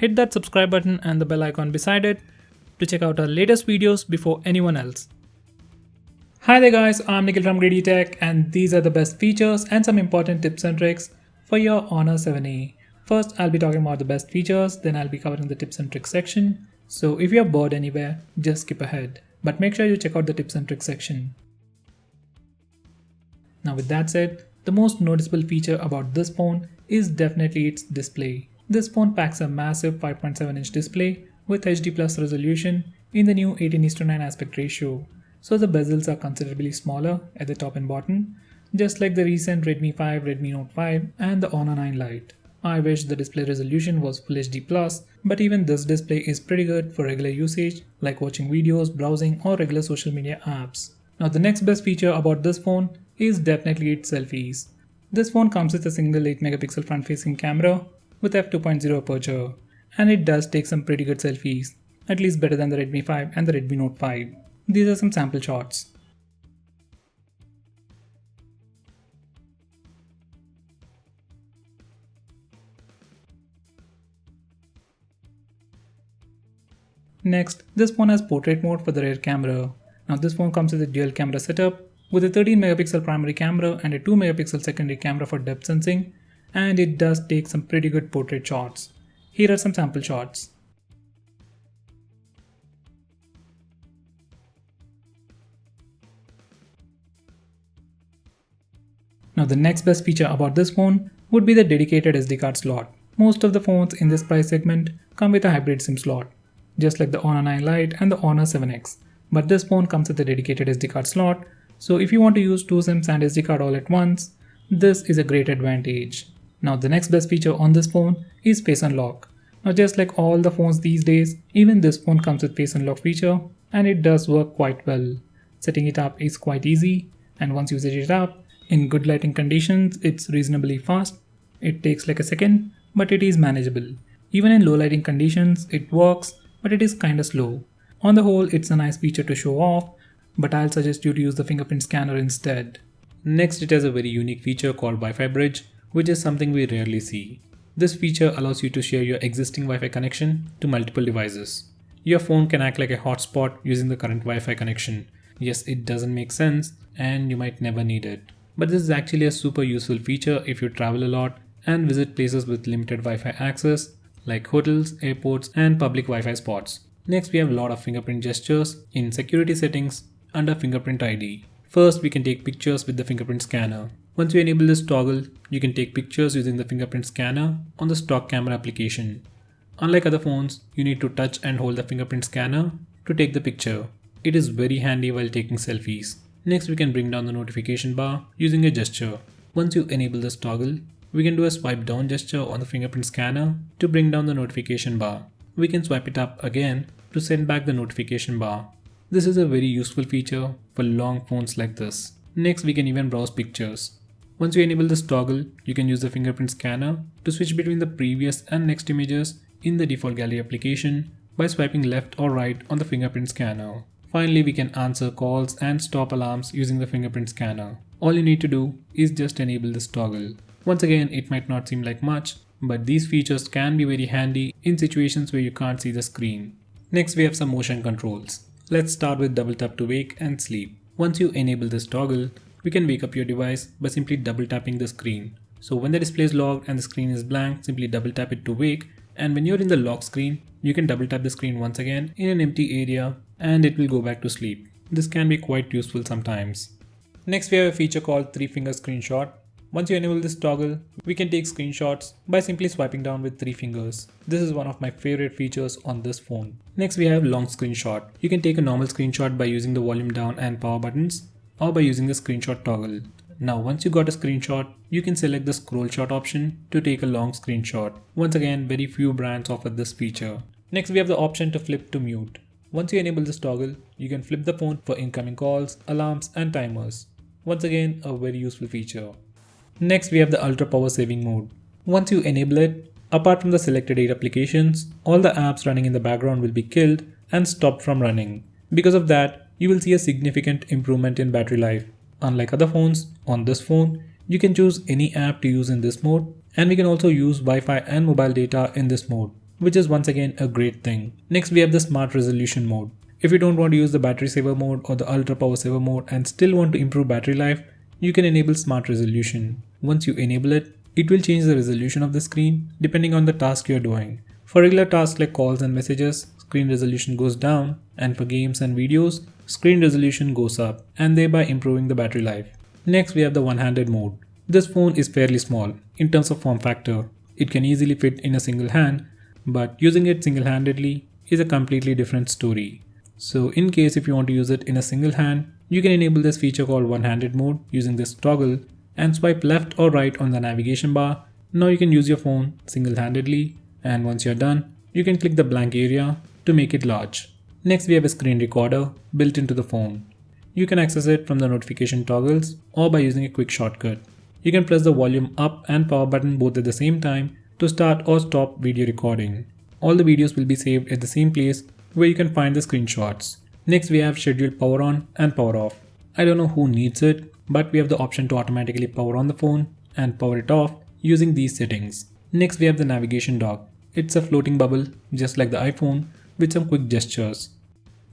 hit that subscribe button and the bell icon beside it to check out our latest videos before anyone else. Hi there guys, I'm Nikhil from GreedyTech and these are the best features and some important tips and tricks for your Honor 7A. First, I'll be talking about the best features, then I'll be covering the tips and tricks section. So if you're bored anywhere, just skip ahead. But make sure you check out the tips and tricks section. Now with that said, the most noticeable feature about this phone is definitely its display. This phone packs a massive 5.7-inch display with HD+ resolution in the new 18:9 aspect ratio. So the bezels are considerably smaller at the top and bottom, just like the recent Redmi 5, Redmi Note 5 and the Honor 9 Lite. I wish the display resolution was Full HD+, but even this display is pretty good for regular usage like watching videos, browsing or regular social media apps. Now the next best feature about this phone is definitely its selfies. This phone comes with a single 8-megapixel front-facing camera with f2.0 aperture, and it does take some pretty good selfies, at least better than the Redmi 5 and the Redmi Note 5. These are some sample shots. Next, this phone has portrait mode for the rear camera. Now this phone comes with a dual camera setup with a 13-megapixel primary camera and a 2-megapixel secondary camera for depth sensing, and it does take some pretty good portrait shots. Here are some sample shots. Now the next best feature about this phone would be the dedicated SD card slot. Most of the phones in this price segment come with a hybrid SIM slot, just like the Honor 9 Lite and the Honor 7X. But this phone comes with a dedicated SD card slot, so if you want to use two SIMs and SD card all at once, this is a great advantage. Now the next best feature on this phone is Face Unlock. Now just like all the phones these days, even this phone comes with Face Unlock feature and it does work quite well. Setting it up is quite easy, and once you set it up, in good lighting conditions it's reasonably fast. It takes like a second, but it is manageable. Even in low lighting conditions it works, but it is kinda slow. On the whole, it's a nice feature to show off, but I'll suggest you to use the fingerprint scanner instead. Next, it has a very unique feature called ByFabric, which is something we rarely see. This feature allows you to share your existing Wi-Fi connection to multiple devices. Your phone can act like a hotspot using the current Wi-Fi connection. Yes, it doesn't make sense and you might never need it. But this is actually a super useful feature if you travel a lot and visit places with limited Wi-Fi access like hotels, airports and public Wi-Fi spots. Next, we have a lot of fingerprint gestures in security settings under fingerprint ID. First, we can take pictures with the fingerprint scanner. Once you enable this toggle, you can take pictures using the fingerprint scanner on the stock camera application. Unlike other phones, you need to touch and hold the fingerprint scanner to take the picture. It is very handy while taking selfies. Next, we can bring down the notification bar using a gesture. Once you enable this toggle, we can do a swipe down gesture on the fingerprint scanner to bring down the notification bar. We can swipe it up again to send back the notification bar. This is a very useful feature for long phones like this. Next, we can even browse pictures. Once you enable this toggle, you can use the fingerprint scanner to switch between the previous and next images in the default gallery application by swiping left or right on the fingerprint scanner. Finally, we can answer calls and stop alarms using the fingerprint scanner. All you need to do is just enable this toggle. Once again, it might not seem like much, but these features can be very handy in situations where you can't see the screen. Next, we have some motion controls. Let's start with double tap to wake and sleep. Once you enable this toggle, we can wake up your device by simply double tapping the screen. So when the display is locked and the screen is blank, simply double tap it to wake, and when you're in the lock screen, you can double tap the screen once again in an empty area and it will go back to sleep. This can be quite useful sometimes. Next, we have a feature called 3-finger screenshot. Once you enable this toggle, we can take screenshots by simply swiping down with 3 fingers. This is one of my favorite features on this phone. Next, we have long screenshot. You can take a normal screenshot by using the volume down and power buttons or by using the screenshot toggle. Now, once you got a screenshot, you can select the scroll shot option to take a long screenshot. Once again, very few brands offer this feature. Next, we have the option to flip to mute. Once you enable this toggle, you can flip the phone for incoming calls, alarms and timers. Once again, a very useful feature. Next, we have the ultra power saving mode. Once you enable it, apart from the selected 8 applications, all the apps running in the background will be killed and stopped from running. Because of that, you will see a significant improvement in battery life. Unlike other phones, on this phone, you can choose any app to use in this mode, and we can also use Wi-Fi and mobile data in this mode. which is once again a great thing. Next we have the smart resolution mode. If you don't want to use the battery saver mode or the ultra power saver mode and still want to improve battery life, you can enable smart resolution. Once you enable it, it will change the resolution of the screen depending on the task you're doing. For regular tasks like calls and messages, screen resolution goes down, and for games and videos, screen resolution goes up, and thereby improving the battery life. Next we have the one-handed mode. This phone is fairly small in terms of form factor. It can easily fit in a single hand, but using it single-handedly is a completely different story. So in case if you want to use it in a single hand, you can enable this feature called one-handed mode using this toggle and swipe left or right on the navigation bar. Now you can use your phone single-handedly, and once you're done, you can click the blank area to make it large. Next we have a screen recorder built into the phone. You can access it from the notification toggles or by using a quick shortcut. You can press the volume up and power button both at the same time to start or stop video recording. All the videos will be saved at the same place where you can find the screenshots. Next we have scheduled power on and power off. I don't know who needs it, but we have the option to automatically power on the phone and power it off using these settings. Next we have the navigation dock. It's a floating bubble just like the iPhone with some quick gestures.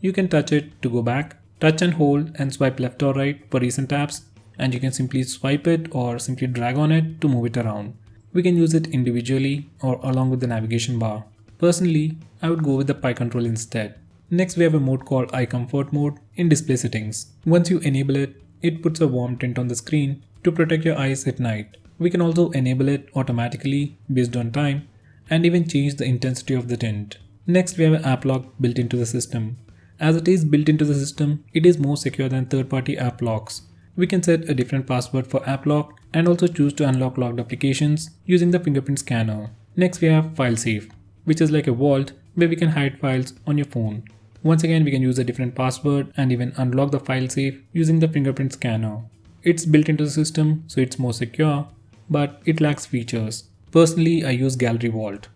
You can touch it to go back, touch and hold and swipe left or right for recent apps, and you can simply swipe it or simply drag on it to move it around. We can use it individually or along with the navigation bar. Personally, I would go with the Pi control instead. Next we have a mode called Eye Comfort mode in display settings. Once you enable it, it puts a warm tint on the screen to protect your eyes at night. We can also enable it automatically based on time and even change the intensity of the tint. Next we have an app lock built into the system. As it is built into the system, it is more secure than third-party app locks. We can set a different password for app lock and also choose to unlock locked applications using the fingerprint scanner. Next we have File Safe, which is like a vault where we can hide files on your phone. Once again we can use a different password and even unlock the file safe using the fingerprint scanner. It's built into the system so it's more secure, but it lacks features. Personally, I use Gallery Vault.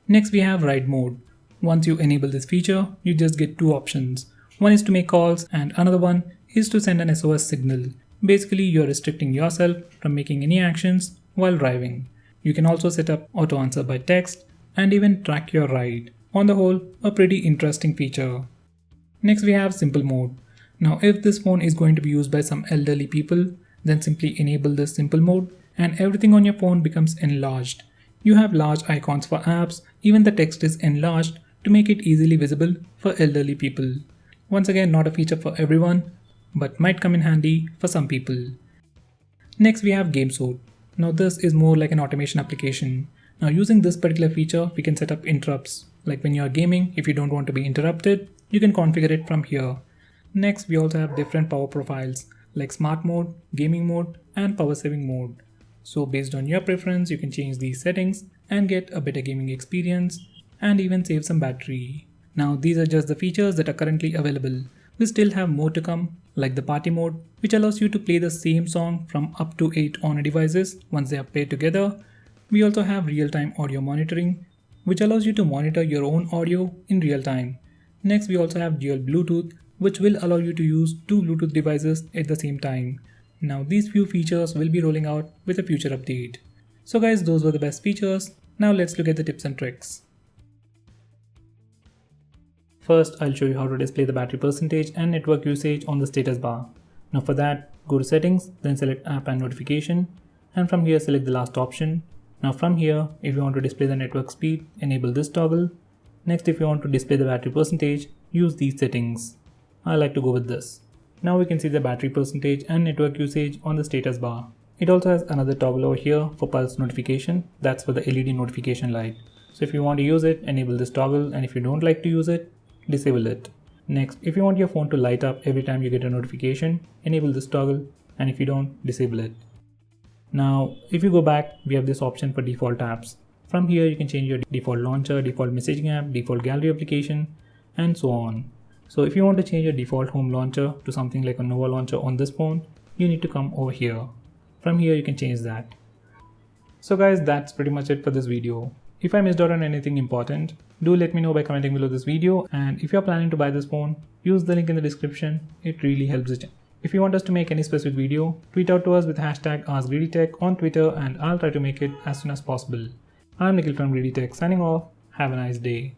Next we have Ride Mode. Once you enable this feature, you just get two options. One is to make calls and another one is to send an SOS signal. Basically, you're restricting yourself from making any actions while driving. You can also set up auto answer by text and even track your ride. On the whole, a pretty interesting feature. Next we have Simple Mode. Now if this phone is going to be used by some elderly people, then simply enable this Simple Mode and everything on your phone becomes enlarged. You have large icons for apps, even the text is enlarged to make it easily visible for elderly people. Once again, not a feature for everyone, but might come in handy for some people. Next we have Game Mode. Now this is more like an automation application. Now using this particular feature, we can set up interrupts. Like when you are gaming, if you don't want to be interrupted, you can configure it from here. Next, we also have different power profiles like Smart Mode, Gaming Mode, and Power Saving Mode. So based on your preference, you can change these settings and get a better gaming experience and even save some battery. Now these are just the features that are currently available. We still have more to come, like the Party Mode, which allows you to play the same song from up to 8 Honor devices once they are paired together. We also have real-time audio monitoring, which allows you to monitor your own audio in real time. Next, we also have dual Bluetooth, which will allow you to use two Bluetooth devices at the same time. Now these few features will be rolling out with a future update. So guys, those were the best features. Now let's look at the tips and tricks. First, I'll show you how to display the battery percentage and network usage on the status bar. Now for that, go to Settings, then select App and Notification, and from here select the last option. Now from here, if you want to display the network speed, enable this toggle. Next, if you want to display the battery percentage, use these settings. I like to go with this. Now we can see the battery percentage and network usage on the status bar. It also has another toggle over here for pulse notification. That's for the LED notification light. So if you want to use it, enable this toggle, and if you don't like to use it, disable it. Next, if you want your phone to light up every time you get a notification, enable this toggle, and if you don't, disable it. Now, if you go back, we have this option for default apps. From here, you can change your default launcher, default messaging app, default gallery application, and so on. So if you want to change your default home launcher to something like a Nova launcher on this phone, you need to come over here. From here, you can change that. So guys, that's pretty much it for this video. If I missed out on anything important, do let me know by commenting below this video, and if you're planning to buy this phone, use the link in the description. It really helps it. If you want us to make any specific video, tweet out to us with hashtag AskGreedyTech on Twitter and I'll try to make it as soon as possible. I'm Nikhil from GreedyTech signing off. Have a nice day.